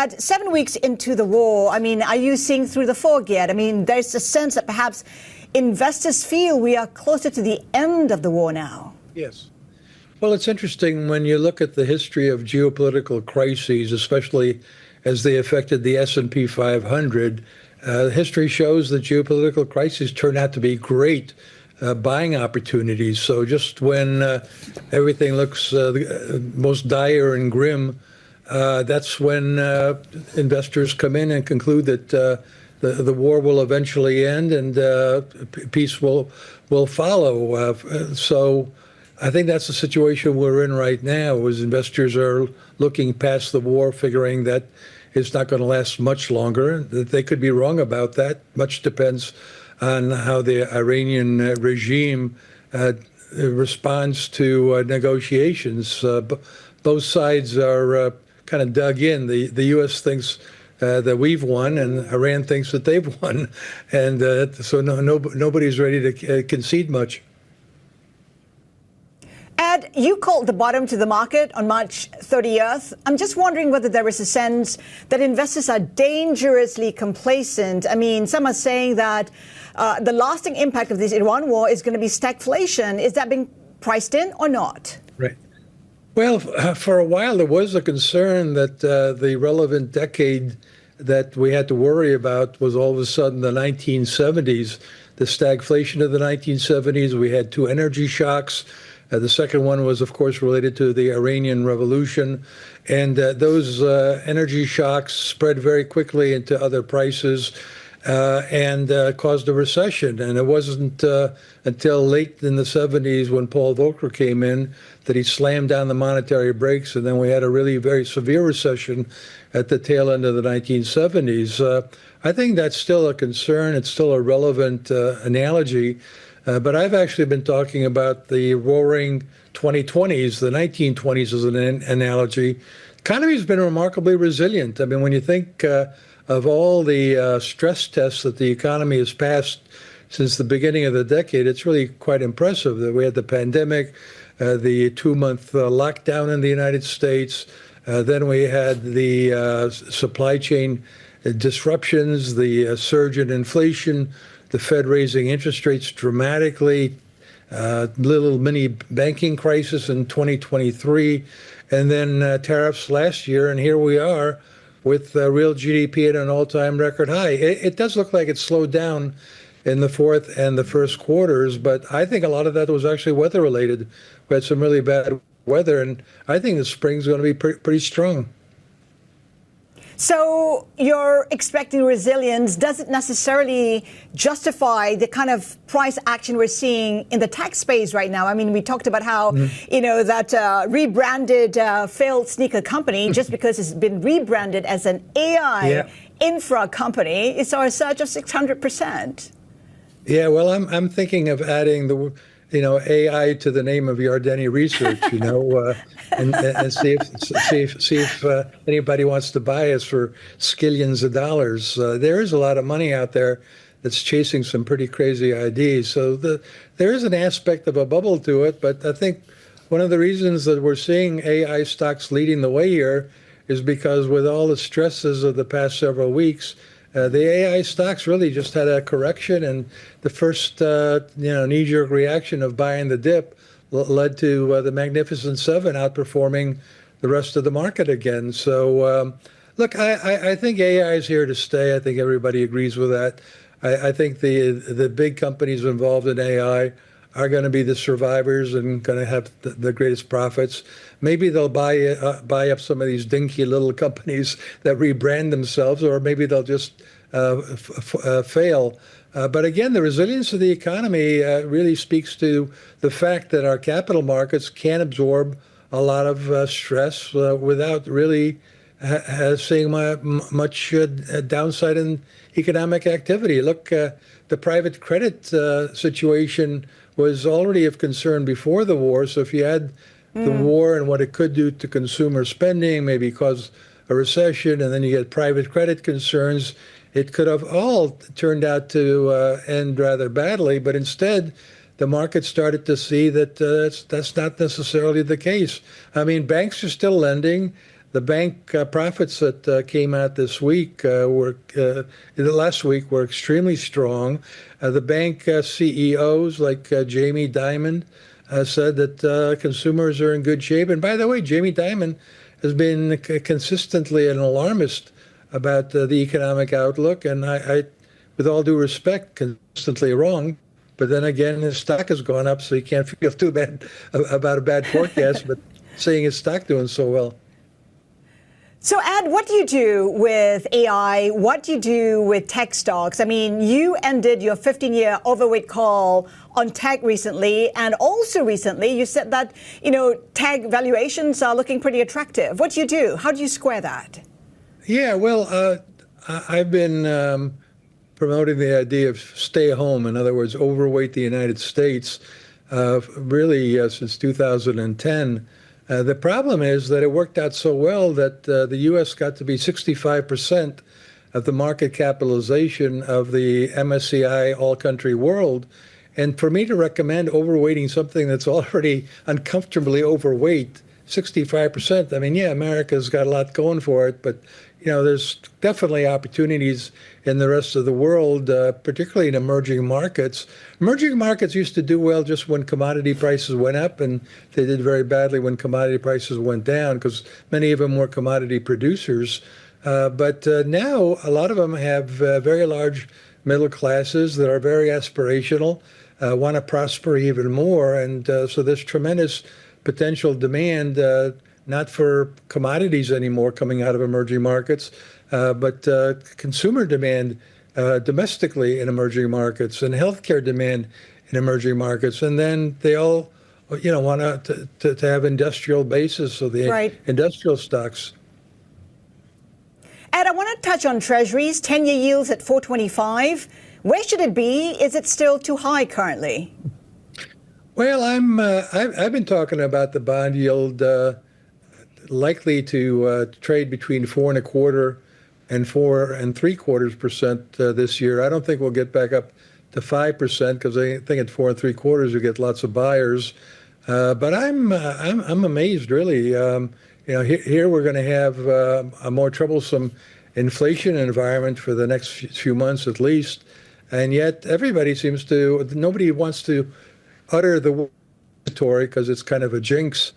Ed, 7 weeks into the war, I mean, are you seeing through the fog yet? I mean, there's a sense that perhaps investors feel we are closer to the end of the war now. Yes. Well, it's interesting when you look at the history of geopolitical crises, especially as they affected the S&P 500. History shows that geopolitical crises turn out to be great buying opportunities. So just when everything looks most dire and grim, that's when investors come in and conclude that the war will eventually end and peace will follow. So I think that's the situation we're in right now, as investors are looking past the war, figuring that it's not going to last much longer. They could be wrong about that. Much depends on how the Iranian regime responds to negotiations. Both sides are kind of dug in. The U.S. thinks that we've won, and Iran thinks that they've won, and so nobody's ready to concede much. Ed, you called the bottom to the market on March 30th. I'm just wondering whether there is a sense that investors are dangerously complacent. I mean, some are saying that the lasting impact of this Iran war is going to be stagflation. Is that being priced in or not? Right. Well, for a while, there was a concern that the relevant decade that we had to worry about was all of a sudden the 1970s, the stagflation of the 1970s. We had two energy shocks. The second one was, of course, related to the Iranian Revolution. And those energy shocks spread very quickly into other prices and caused a recession. And it wasn't until late in the 70s when Paul Volcker came in that he slammed down the monetary brakes. And then we had a really very severe recession at the tail end of the 1970s. I think that's still a concern. It's still a relevant analogy. But I've actually been talking about the roaring 2020s, the 1920s as an analogy. The economy's been remarkably resilient. I mean, when you think of all the stress tests that the economy has passed since the beginning of the decade, it's really quite impressive that we had the pandemic, the 2-month lockdown in the United States. Then we had the supply chain disruptions, the surge in inflation, the Fed raising interest rates dramatically, little mini banking crisis in 2023, and then tariffs last year. And here we are with real GDP at an all-time record high. It does look like it slowed down in the fourth and the first quarters, but I think a lot of that was actually weather-related. We had some really bad weather, and I think the spring's going to be pretty strong. So you're expecting resilience. Does it necessarily justify the kind of price action we're seeing in the tech space right now? I mean, we talked about how, that rebranded failed sneaker company, just because it's been rebranded as an AI infra company, it saw a surge of 600%. Yeah, well, I'm thinking of adding the AI to the name of Yardeni Research, and see if anybody wants to buy us for skillions of dollars. There is a lot of money out there that's chasing some pretty crazy ideas. So there is an aspect of a bubble to it, but I think one of the reasons that we're seeing AI stocks leading the way here is because with all the stresses of the past several weeks, the AI stocks really just had a correction, and the first knee-jerk reaction of buying the dip led to the Magnificent Seven outperforming the rest of the market again. So, look, I think AI is here to stay. I think everybody agrees with that. I think the big companies involved in AI are going to be the survivors and going to have the greatest profits. Maybe they'll buy up some of these dinky little companies that rebrand themselves, or maybe they'll just fail. But again, the resilience of the economy really speaks to the fact that our capital markets can absorb a lot of stress without really seeing much downside in economic activity. Look, the private credit situation was already of concern before the war. So if you add the war and what it could do to consumer spending, maybe cause a recession, and then you get private credit concerns, it could have all turned out to end rather badly. But instead, the market started to see that that's not necessarily the case. I mean, banks are still lending. the bank profits that came out this week last week were extremely strong. The bank CEOs like Jamie Dimon said that consumers are in good shape. And by the way, Jamie Dimon has been consistently an alarmist about the economic outlook, and I, with all due respect, consistently wrong. But then again, his stock has gone up, so you can't feel too bad about a bad forecast, but seeing his stock doing so well. So, Ed, what do you do with AI? What do you do with tech stocks? I mean, you ended your 15-year overweight call on tech recently, and also recently you said that, tech valuations are looking pretty attractive. What do you do? How do you square that? Yeah, well, I've been promoting the idea of stay home, in other words, overweight the United States, really since 2010. The problem is that it worked out so well that the U.S. got to be 65% of the market capitalization of the MSCI all-country world. And for me to recommend overweighting something that's already uncomfortably overweight, 65%, I mean, yeah, America's got a lot going for it, but there's definitely opportunities in the rest of the world, particularly in emerging markets. Emerging markets used to do well just when commodity prices went up, and they did very badly when commodity prices went down because many of them were commodity producers. But now a lot of them have very large middle classes that are very aspirational, want to prosper even more. And so there's tremendous potential demand, not for commodities anymore coming out of emerging markets, but consumer demand domestically in emerging markets and healthcare demand in emerging markets. And then they all, want to have industrial bases, so the right. Industrial stocks. Ed, I want to touch on treasuries, 10-year yields at 4.25. Where should it be? Is it still too high currently? Well, I've been talking about the bond yield likely to trade between 4.25% and 4.75% this year. I don't think we'll get back up to 5% because I think at 4.75% you get lots of buyers. But I'm amazed, really. Here we're going to have a more troublesome inflation environment for the next few months at least, and yet nobody wants to utter the word transitory because it's kind of a jinx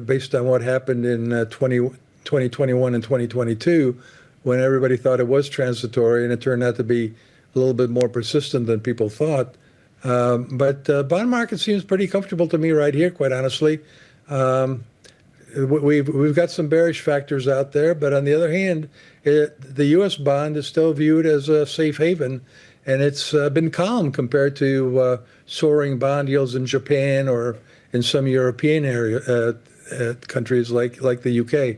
based on what happened in 2021 and 2022 when everybody thought it was transitory and it turned out to be a little bit more persistent than people thought. But bond market seems pretty comfortable to me right here, quite honestly. We've got some bearish factors out there, but on the other hand, the U.S. bond is still viewed as a safe haven, and it's been calm compared to soaring bond yields in Japan or in some European countries like the UK.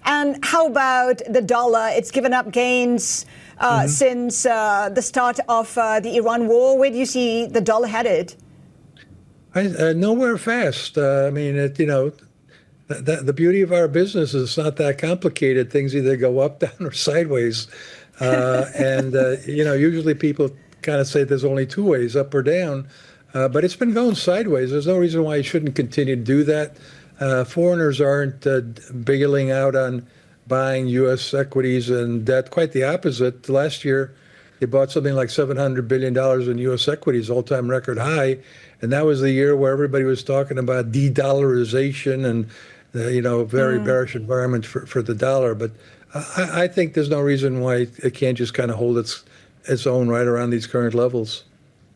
And how about the dollar? It's given up gains since the start of the Iran war. Where do you see the dollar headed? Nowhere fast. I mean, the beauty of our business is it's not that complicated. Things either go up, down, or sideways. Usually people kind of say there's only two ways, up or down. But it's been going sideways. There's no reason why you shouldn't continue to do that. Foreigners aren't bailing out on buying U.S. equities and debt. Quite the opposite. Last year, they bought something like $700 billion in U.S. equities, all-time record high. And that was the year where everybody was talking about de-dollarization and, very bearish environment for the dollar. But I think there's no reason why it can't just kind of hold its own right around these current levels.